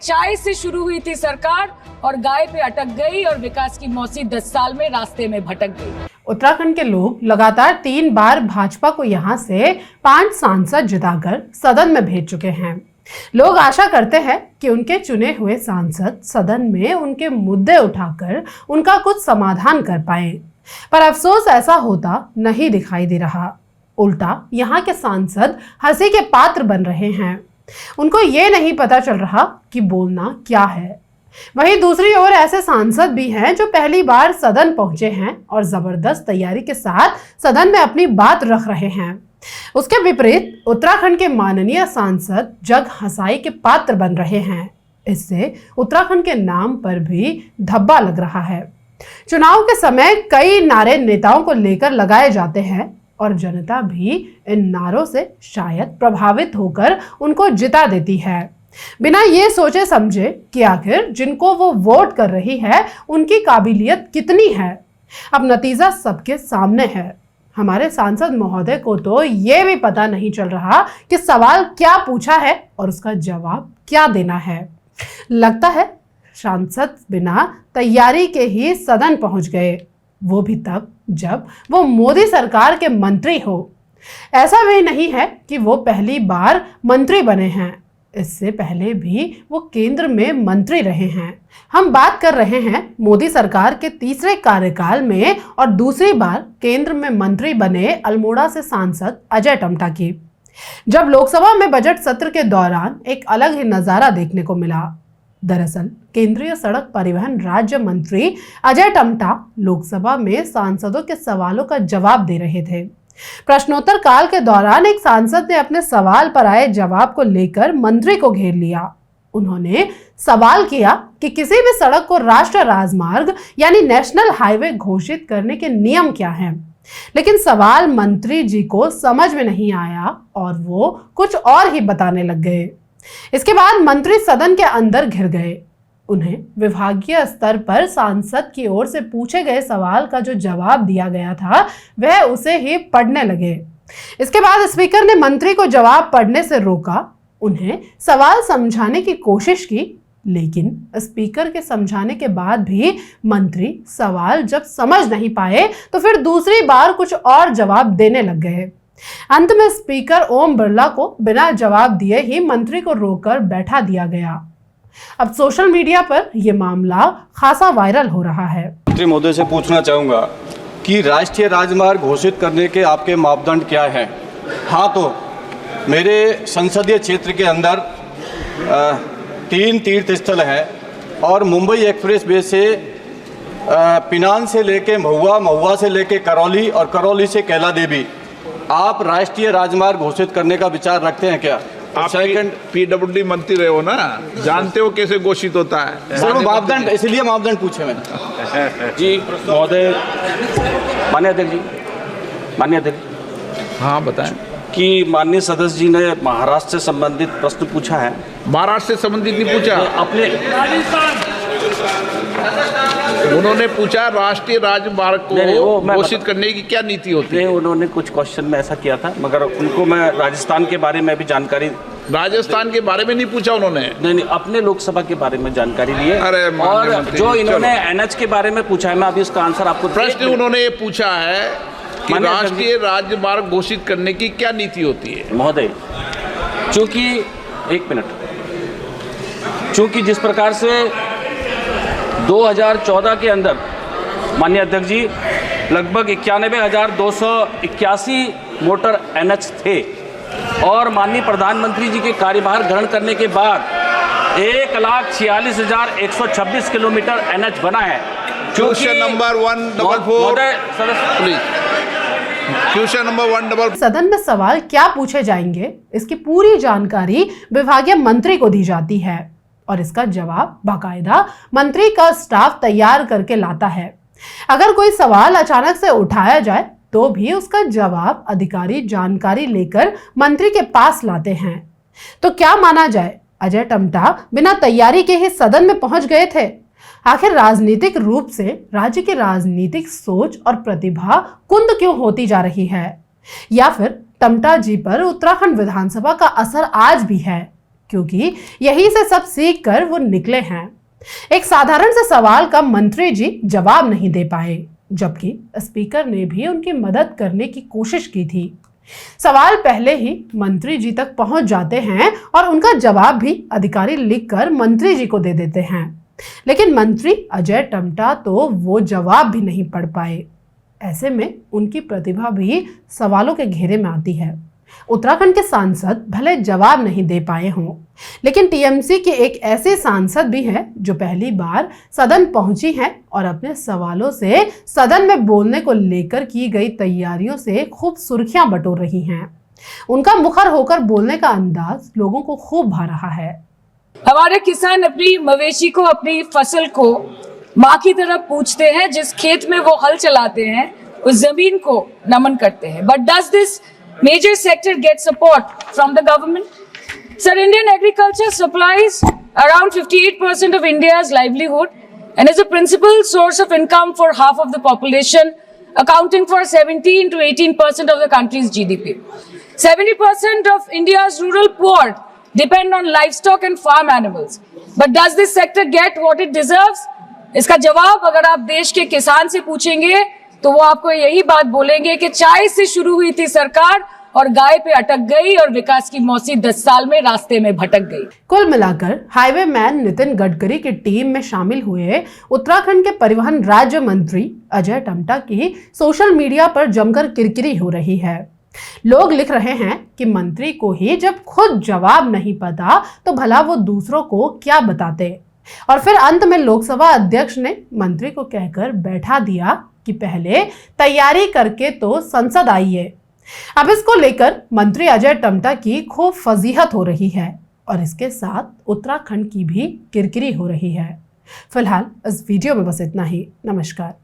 चाय से शुरू हुई थी सरकार और गाय पे अटक गई और विकास की मौसी 10 साल में रास्ते में भटक गई। उत्तराखंड के लोग लगातार 3 बार भाजपा को यहां से 5 सांसद जिताकर सदन में भेज चुके हैं। लोग आशा करते हैं कि उनके चुने हुए सांसद सदन में उनके मुद्दे उठाकर उनका कुछ समाधान कर पाए, पर अफसोस ऐसा होता नहीं दिखाई दे रहा। उल्टा यहाँ के सांसद हंसी के पात्र बन रहे हैं। उनको ये नहीं पता चल रहा कि बोलना क्या है। वहीं दूसरी ओर ऐसे सांसद भी हैं जो पहली बार सदन पहुंचे हैं और जबरदस्त तैयारी के साथ सदन में अपनी बात रख रहे हैं। उसके विपरीत उत्तराखंड के माननीय सांसद जग हंसाई के पात्र बन रहे हैं। इससे उत्तराखंड के नाम पर भी धब्बा लग रहा है। चुनाव के समय कई नारे नेताओं को लेकर लगाए जाते हैं और जनता भी इन नारों से शायद प्रभावित होकर उनको जिता देती है, बिना ये सोचे समझे कि आखिर जिनको वो वोट कर रही है उनकी काबिलियत कितनी है। अब नतीजा सबके सामने है। हमारे सांसद महोदय को तो ये भी पता नहीं चल रहा कि सवाल क्या पूछा है और उसका जवाब क्या देना है। लगता है सांसद बिना तैयारी के ही सदन पहुंच गए, वो भी तब जब वो मोदी सरकार के मंत्री हो। ऐसा भी नहीं है कि वो पहली बार मंत्री बने हैं, इससे पहले भी वो केंद्र में मंत्री रहे हैं। हम बात कर रहे हैं मोदी सरकार के तीसरे कार्यकाल में और दूसरी बार केंद्र में मंत्री बने अल्मोड़ा से सांसद अजय टम्टा की। जब लोकसभा में बजट सत्र के दौरान एक अलग ही नजारा देखने को मिला। दरअसल केंद्रीय सड़क परिवहन राज्य मंत्री अजय टम्टा लोकसभा में सांसदों के सवालों का जवाब दे रहे थे। प्रश्नोत्तर काल के दौरान एक सांसद ने अपने सवाल पर आए जवाब को लेकर मंत्री को घेर लिया। उन्होंने सवाल किया कि किसी भी सड़क को राष्ट्रीय राजमार्ग यानी नेशनल हाईवे घोषित करने के नियम क्या हैं। लेकिन सवाल मंत्री जी को समझ में नहीं आया और वो कुछ और ही बताने लग गए। इसके बाद मंत्री सदन के अंदर घिर गए। उन्हें विभागीय स्तर पर सांसद की ओर से पूछे गए सवाल का जो जवाब दिया गया था वह उसे ही पढ़ने लगे। इसके बाद स्पीकर ने मंत्री को जवाब पढ़ने से रोका, उन्हें सवाल समझाने की कोशिश की, लेकिन स्पीकर के समझाने के बाद भी मंत्री सवाल जब समझ नहीं पाए तो फिर दूसरी बार कुछ और जवाब देने लग गए। अंत में स्पीकर ओम बिरला को बिना जवाब दिए ही मंत्री को रोककर बैठा दिया गया। अब सोशल मीडिया पर यह मामला खासा वायरल हो रहा है। मंत्री महोदय से पूछना चाहूंगा कि राष्ट्रीय राजमार्ग घोषित करने के आपके मापदंड क्या हैं? हाँ, तो मेरे संसदीय क्षेत्र के अंदर 3 तीर्थ स्थल है और मुंबई एक्सप्रेस वे से पिनान से लेके महुआ, महुआ से लेके करौली और करौली से कैला देवी आप राष्ट्रीय राजमार्ग घोषित करने का विचार रखते हैं क्या? आप पीडब्ल्यूडी मंत्री रहे हो ना, जानते हो कैसे घोषित होता है। सर मापदंड, इसलिए मापदंड पूछे मैंने। जी महोदय, माननीय अध्यक्ष जी, माननीय अध्यक्ष। हाँ बताएं। कि माननीय सदस्य जी ने महाराष्ट्र से संबंधित प्रश्न पूछा है। महाराष्ट्र से संबंधित नहीं पूछा, अपने उन्होंने पूछा राष्ट्रीय राजमार्ग को घोषित करने की क्या नीति होती है। उन्होंने कुछ क्वेश्चन में ऐसा किया था, मगर उनको मैं राजस्थान के बारे में भी जानकारी। राजस्थान के बारे में नहीं पूछा उन्होंने। नहीं, अपने लोकसभा के बारे में जानकारी ली है। अरे और जो इन्होंने एनएच के बारे में पूछा है, मैं अभी उसका आंसर आपको। प्रश्न उन्होंने ये पूछा है कि राष्ट्रीय राजमार्ग घोषित करने की क्या नीति होती है। महोदय, चूंकि एक मिनट, चूंकि जिस प्रकार से 2014 के अंदर माननीय अध्यक्ष जी लगभग 91,281 मोटर एनएच थे और माननीय प्रधानमंत्री जी के कार्यभार ग्रहण करने के बाद 1,46,126 किलोमीटर एनएच बना है। Question number 144 question number 144। सदन में सवाल क्या पूछे जाएंगे इसकी पूरी जानकारी विभागीय मंत्री को दी जाती है और इसका जवाब बाकायदा मंत्री का स्टाफ तैयार करके लाता है। अगर कोई सवाल अचानक से उठाया जाए तो भी उसका जवाब अधिकारी जानकारी लेकर मंत्री के पास लाते हैं। तो क्या माना जाए, अजय टम्टा बिना तैयारी के ही सदन में पहुंच गए थे? आखिर राजनीतिक रूप से राज्य की राजनीतिक सोच और प्रतिभा कुंद क्यों होती जा रही है? या फिर टम्टा जी पर उत्तराखंड विधानसभा का असर आज भी है? क्योंकि यहीं से सब सीख कर वो निकले हैं। एक साधारण से सवाल का मंत्री जी जवाब नहीं दे पाए, जबकि स्पीकर ने भी उनकी मदद करने की कोशिश की थी। सवाल पहले ही मंत्री जी तक पहुंच जाते हैं और उनका जवाब भी अधिकारी लिखकर मंत्री जी को दे देते हैं, लेकिन मंत्री अजय टम्टा तो वो जवाब भी नहीं पढ़ पाए। ऐसे में उनकी प्रतिभा भी सवालों के घेरे में आती है। उत्तराखंड के सांसद भले जवाब नहीं दे पाए हों, लेकिन टीएमसी की एक ऐसी सांसद भी है जो पहली बार सदन पहुंची है और अपने सवालों से सदन में बोलने को लेकर की गई तैयारियों से खूब सुर्खियां बटोर रही हैं। उनका मुखर होकर बोलने का अंदाज लोगों को खूब भा रहा है। हमारे किसान अपनी मवेशी को, अपनी फसल को माँ की तरह पूछते हैं। जिस खेत में वो हल चलाते हैं उस जमीन को नमन करते हैं। But does this major sector get support from the government? Sir, Indian agriculture supplies around 58% of India's livelihood and is a principal source of income for half of the population, accounting for 17 to 18% of the country's GDP. 70% of India's rural poor depend on livestock and farm animals. But does this sector get what it deserves? इसका जवाब अगर आप देश के किसान से पूछेंगे तो वो आपको यही बात बोलेंगे कि चाय से शुरू हुई थी सरकार और गाय पे अटक गई और विकास की मौसी 10 साल में रास्ते में भटक गई। कुल मिलाकर हाईवे मैन नितिन गडकरी की टीम में शामिल हुए उत्तराखंड के परिवहन राज्य मंत्री अजय टम्टा की सोशल मीडिया पर जमकर किरकिरी हो रही है। लोग लिख रहे हैं कि मंत्री को ही जब खुद जवाब नहीं पता तो भला वो दूसरों को क्या बताते। और फिर अंत में लोकसभा अध्यक्ष ने मंत्री को कहकर बैठा दिया कि पहले तैयारी करके तो संसद आइए। अब इसको लेकर मंत्री अजय टम्टा की खूब फजीहत हो रही है और इसके साथ उत्तराखंड की भी किरकिरी हो रही है। फिलहाल इस वीडियो में बस इतना ही। नमस्कार।